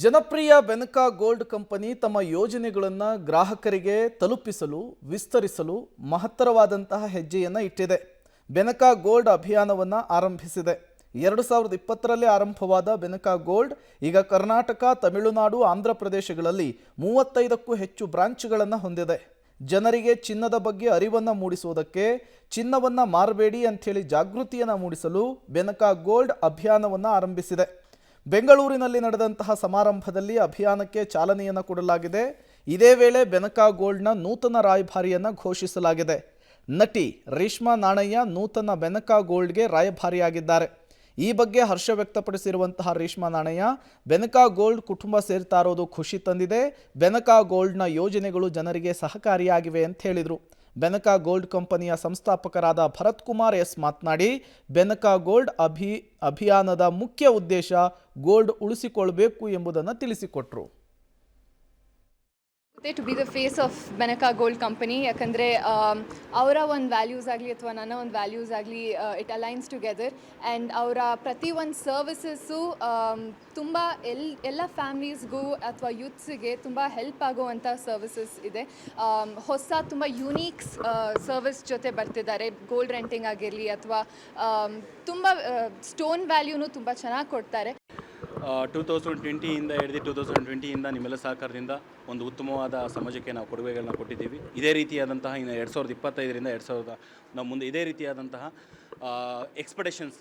ಜನಪ್ರಿಯ Benaka gold company ತಮ್ಮ ಯೋಜನೆಗಳನ್ನು ಗ್ರಾಹಕರಿಗೆ ತಲುಪಿಸಲು ವಿಸ್ತರಿಸಲು ಮಹತ್ತರವಾದಂತಹ ಹೆಜ್ಜೆಯನ್ನು ಇಟ್ಟಿದೆ. ಬೆನಕಾ ಗೋಲ್ಡ್ ಅಭಿಯಾನವನ್ನು ಆರಂಭಿಸಿದೆ. 2020ರಲ್ಲಿ ಆರಂಭವಾದ ಬೆನಕಾ ಗೋಲ್ಡ್ ಈಗ ಕರ್ನಾಟಕ, ತಮಿಳುನಾಡು, ಆಂಧ್ರ ಪ್ರದೇಶಗಳಲ್ಲಿ 35ಕ್ಕೂ ಹೆಚ್ಚು ಬ್ರಾಂಚ್ಗಳನ್ನು ಹೊಂದಿದೆ. ಜನರಿಗೆ ಚಿನ್ನದ ಬಗ್ಗೆ ಅರಿವನ್ನು ಮೂಡಿಸುವುದಕ್ಕೆ ಚಿನ್ನವನ್ನು ಮಾರಬೇಡಿ ಅಂಥೇಳಿ ಜಾಗೃತಿಯನ್ನು ಮೂಡಿಸಲು ಬೆನಕಾ ಗೋಲ್ಡ್ ಅಭಿಯಾನವನ್ನು ಆರಂಭಿಸಿದೆ. ಬೆಂಗಳೂರಿನಲ್ಲಿ ನಡೆದಂತಹ ಸಮಾರಂಭದಲ್ಲಿ ಅಭಿಯಾನಕ್ಕೆ ಚಾಲನೆಯನ್ನು ಕೊಡಲಾಗಿದೆ. ಇದೇ ವೇಳೆ ಬೆನಕಾ ಗೋಲ್ಡ್ನ ನೂತನ ರಾಯಭಾರಿಯನ್ನು ಘೋಷಿಸಲಾಗಿದೆ. ನಟಿ ರೇಷ್ಮಾ ನಾಣಯ್ಯ ನೂತನ ಬೆನಕಾ ಗೋಲ್ಡ್ಗೆ ರಾಯಭಾರಿಯಾಗಿದ್ದಾರೆ. ಈ ಬಗ್ಗೆ ಹರ್ಷ ವ್ಯಕ್ತಪಡಿಸಿರುವಂತಹ ರೇಷ್ಮಾ ನಾಣಯ್ಯ, ಬೆನಕಾ ಗೋಲ್ಡ್ ಕುಟುಂಬ ಸೇರ್ತಾ ಇರೋದು ಖುಷಿ ತಂದಿದೆ. ಬೆನಕಾ ಗೋಲ್ಡ್ನ ಯೋಜನೆಗಳು ಜನರಿಗೆ ಸಹಕಾರಿಯಾಗಿವೆ ಅಂತ ಹೇಳಿದರು. ಬೆನಕಾ ಗೋಲ್ಡ್ ಕಂಪನಿಯ ಸಂಸ್ಥಾಪಕರಾದ ಭರತ್ ಕುಮಾರ್ ಎಸ್ ಮಾತನಾಡಿ, ಬೆನಕಾ ಗೋಲ್ಡ್ ಅಭಿಯಾನದ ಮುಖ್ಯ ಉದ್ದೇಶ ಗೋಲ್ಡ್ ಉಳಿಸಿಕೊಳ್ಳಬೇಕು ಎಂಬುದನ್ನು ತಿಳಿಸಿಕೊಟ್ರು. To be the face of Benaka gold company, ಯಾಕಂದರೆ ಅವರ ಒಂದು ವ್ಯಾಲ್ಯೂಸ್ ಆಗಲಿ ಅಥವಾ ನನ್ನ ಒಂದು ವ್ಯಾಲ್ಯೂಸ್ ಆಗಲಿ ಇಟ್ ಅಲೈನ್ಸ್ ಟುಗೆದರ್. ಆ್ಯಂಡ್ ಅವರ ಪ್ರತಿ ಒಂದು ಸರ್ವಿಸಸ್ಸು ತುಂಬ ಎಲ್ಲ ಫ್ಯಾಮ್ಲೀಸ್ಗೂ ಅಥವಾ ಯೂತ್ಸಿಗೆ ತುಂಬ ಹೆಲ್ಪ್ ಆಗುವಂಥ ಸರ್ವಿಸಸ್ ಇದೆ. ಹೊಸ ತುಂಬ ಯುನೀಕ್ ಸರ್ವಿಸ್ ಜೊತೆ ಬರ್ತಿದ್ದಾರೆ. ಗೋಲ್ಡ್ ರೆಂಟಿಂಗ್ ಆಗಿರಲಿ ಅಥವಾ ತುಂಬ ಸ್ಟೋನ್ ವ್ಯಾಲ್ಯೂನು ತುಂಬ ಚೆನ್ನಾಗಿ ಕೊಡ್ತಾರೆ. 2020ಇಂದ ಹಿಡಿದು 2020ಇಂದ ನಿಮ್ಮೆಲ್ಲ ಸಹಕಾರದಿಂದ ಒಂದು ಉತ್ತಮವಾದ ಸಮಾಜಕ್ಕೆ ನಾವು ಕೊಡುಗೆಗಳನ್ನ ಕೊಟ್ಟಿದ್ದೀವಿ. ಇದೇ ರೀತಿಯಾದಂತಹ ಇನ್ನು 2025ರಿಂದ ನಾವು ಮುಂದೆ ಇದೇ ರೀತಿಯಾದಂತಹ ಎಕ್ಸ್ಪೆಕ್ಟೇಷನ್ಸ್,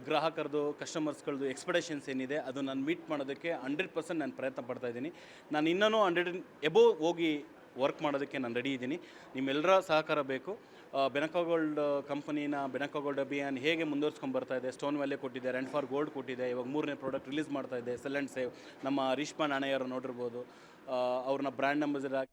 ಗ್ರಾಹಕರದು, ಕಸ್ಟಮರ್ಸ್ಗಳದ್ದು ಎಕ್ಸ್ಪೆಕ್ಟೇಷನ್ಸ್ ಏನಿದೆ ಅದು ನಾನು ಮೀಟ್ ಮಾಡೋದಕ್ಕೆ 100% ನಾನು ಪ್ರಯತ್ನ ಪಡ್ತಾ ಇದ್ದೀನಿ. ನಾನು ಇನ್ನೂ 100 ಎಬೋವ್ ಹೋಗಿ ವರ್ಕ್ ಮಾಡೋದಕ್ಕೆ ನಾನು ರೆಡಿ ಇದ್ದೀನಿ. ನಿಮ್ಮೆಲ್ಲರ ಸಹಕಾರ ಬೇಕು. ಬೆನಕಾ ಗೋಲ್ಡ್ ಕಂಪನಿನ ಬೆನಕಾ ಗೋಲ್ಡ್ ಅಭಿಯಾನ ಹೇಗೆ ಮುಂದುವರ್ಸ್ಕೊಂಡು ಬರ್ತಾ ಇದೆ, ಸ್ಟೋನ್ ವ್ಯಾಲಿ ಕೊಟ್ಟಿದೆ, ರೆಂಟ್ ಫಾರ್ ಗೋಲ್ಡ್ ಕೊಟ್ಟಿದೆ, ಇವಾಗ 3ನೇ ಪ್ರಾಡಕ್ಟ್ ರಿಲೀಸ್ ಮಾಡ್ತಾ ಇದೆ, ಸೆಲ್ ಆ್ಯಂಡ್ ಸೇವ್. ನಮ್ಮ ರೇಷ್ಮಾ ನಾಣಯ್ಯರು ನೋಡಿರ್ಬೋದು, ಅವ್ರನ್ನ ಬ್ರ್ಯಾಂಡ್ ಅಂಬಾಸಿಡರ್